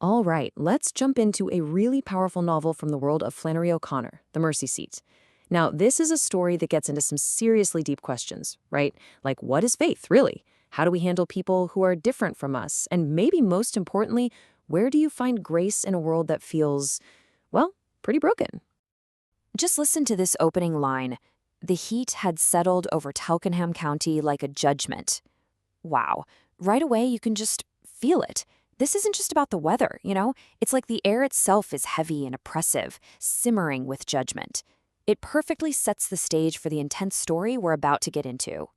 All right, let's jump into a really powerful novel from the world of Flannery O'Connor, The Mercy Seat. Now, this is a story that gets into some seriously deep questions, right? Like, what is faith, really? How do we handle people who are different from us? And maybe most importantly, where do you find grace in a world that feels, well, pretty broken? Just listen to this opening line. The heat had settled over Talkenham County like a judgment. Wow. Right away, you can just feel it. This isn't just about the weather, you know? It's like the air itself is heavy and oppressive, simmering with judgment. It perfectly sets the stage for the intense story we're about to get into.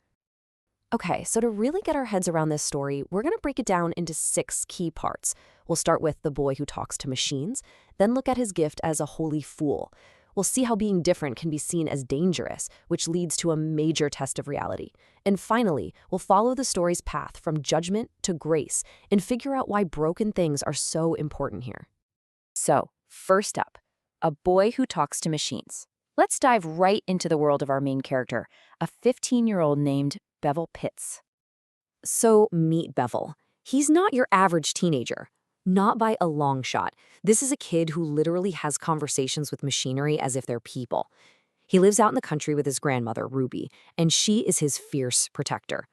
Okay, so to really get our heads around this story, we're going to break it down into 6 key parts. We'll start with the boy who talks to machines, then look at his gift as a holy fool. We'll see how being different can be seen as dangerous, which leads to a major test of reality. And finally, we'll follow the story's path from judgment to grace and figure out why broken things are so important here. So, first up, a boy who talks to machines. Let's dive right into the world of our main character, a 15-year-old named Bevel Pitts. So, meet Bevel. He's not your average teenager. Not by a long shot. This is a kid who literally has conversations with machinery as if they're people. He lives out in the country with his grandmother, Ruby, and she is his fierce protector.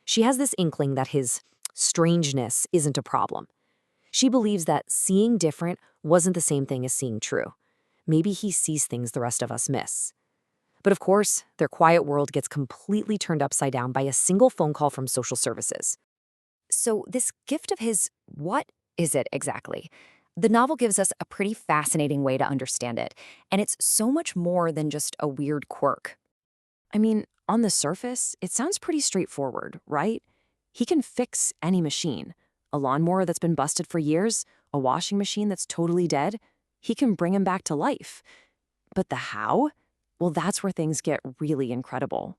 She has this inkling that his strangeness isn't a problem. She believes that seeing different wasn't the same thing as seeing true. Maybe he sees things the rest of us miss. But of course, their quiet world gets completely turned upside down by a single phone call from social services. So this gift of his, what is it exactly? The novel gives us a pretty fascinating way to understand it, and it's so much more than just a weird quirk. I mean, on the surface, it sounds pretty straightforward, right? He can fix any machine. A lawnmower that's been busted for years, a washing machine that's totally dead. He can bring him back to life. But the how? Well, that's where things get really incredible.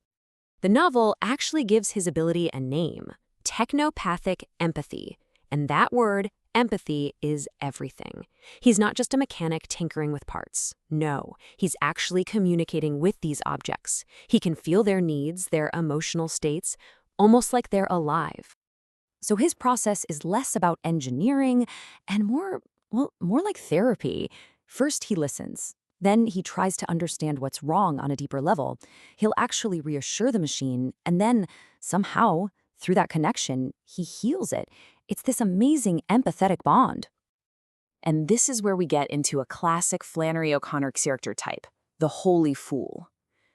The novel actually gives his ability a name, technopathic empathy, and that word, empathy, is everything. He's not just a mechanic tinkering with parts. No, he's actually communicating with these objects. He can feel their needs, their emotional states, almost like they're alive. So his process is less about engineering and more like therapy. First, he listens. Then he tries to understand what's wrong on a deeper level. He'll actually reassure the machine, and then, somehow, through that connection, he heals it. It's this amazing empathetic bond. And this is where we get into a classic Flannery O'Connor character type, the holy fool.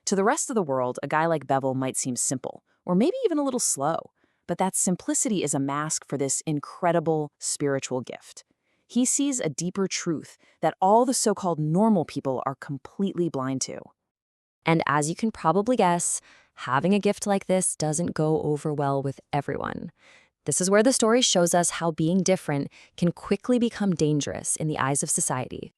To the rest of the world, a guy like Bevel might seem simple, or maybe even a little slow, but that simplicity is a mask for this incredible spiritual gift. He sees a deeper truth that all the so-called normal people are completely blind to. And as you can probably guess, having a gift like this doesn't go over well with everyone. This is where the story shows us how being different can quickly become dangerous in the eyes of society.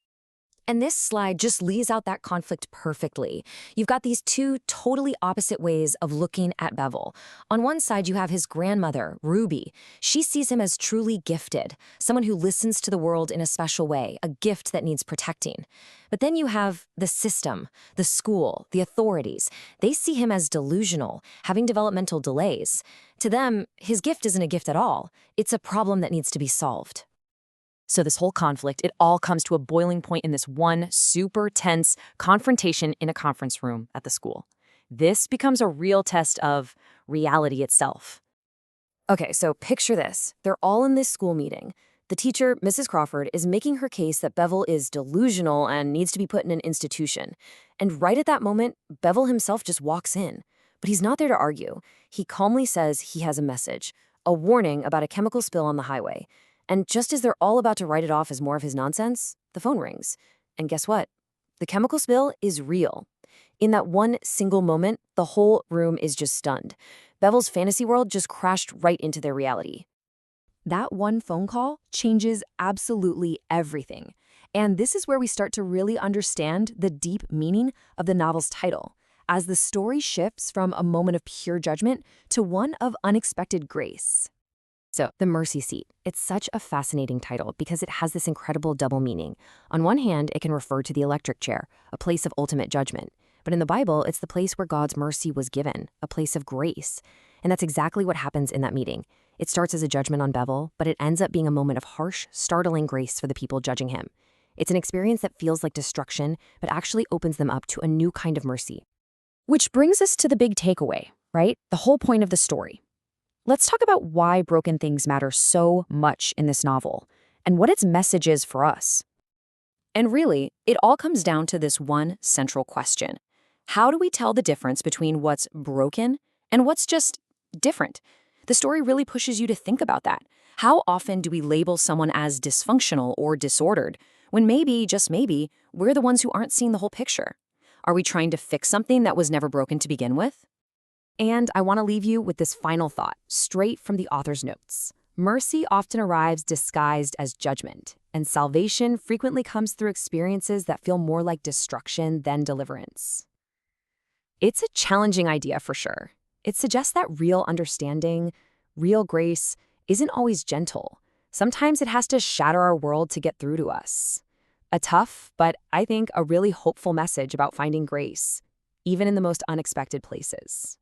And this slide just lays out that conflict perfectly. You've got these 2 totally opposite ways of looking at Bevel. On one side, you have his grandmother, Ruby. She sees him as truly gifted, someone who listens to the world in a special way, a gift that needs protecting. But then you have the system, the school, the authorities. They see him as delusional, having developmental delays. To them, his gift isn't a gift at all. It's a problem that needs to be solved. So this whole conflict, it all comes to a boiling point in this one super tense confrontation in a conference room at the school. This becomes a real test of reality itself. Okay, so picture this. They're all in this school meeting. The teacher, Mrs. Crawford, is making her case that Bevel is delusional and needs to be put in an institution. And right at that moment, Bevel himself just walks in. But he's not there to argue. He calmly says he has a message, a warning about a chemical spill on the highway. And just as they're all about to write it off as more of his nonsense, the phone rings. And guess what? The chemical spill is real. In that one single moment, the whole room is just stunned. Bevel's fantasy world just crashed right into their reality. That one phone call changes absolutely everything. And this is where we start to really understand the deep meaning of the novel's title, as the story shifts from a moment of pure judgment to one of unexpected grace. So, The Mercy Seat. It's such a fascinating title because it has this incredible double meaning. On one hand, it can refer to the electric chair, a place of ultimate judgment. But in the Bible, it's the place where God's mercy was given, a place of grace. And that's exactly what happens in that meeting. It starts as a judgment on Bevel, but it ends up being a moment of harsh, startling grace for the people judging him. It's an experience that feels like destruction, but actually opens them up to a new kind of mercy. Which brings us to the big takeaway, right? The whole point of the story. Let's talk about why broken things matter so much in this novel, and what its message is for us. And really, it all comes down to this one central question. How do we tell the difference between what's broken and what's just different? The story really pushes you to think about that. How often do we label someone as dysfunctional or disordered, when maybe, just maybe, we're the ones who aren't seeing the whole picture? Are we trying to fix something that was never broken to begin with? And I want to leave you with this final thought, straight from the author's notes. Mercy often arrives disguised as judgment, and salvation frequently comes through experiences that feel more like destruction than deliverance. It's a challenging idea for sure. It suggests that real understanding, real grace, isn't always gentle. Sometimes it has to shatter our world to get through to us. A tough, but I think a really hopeful message about finding grace, even in the most unexpected places.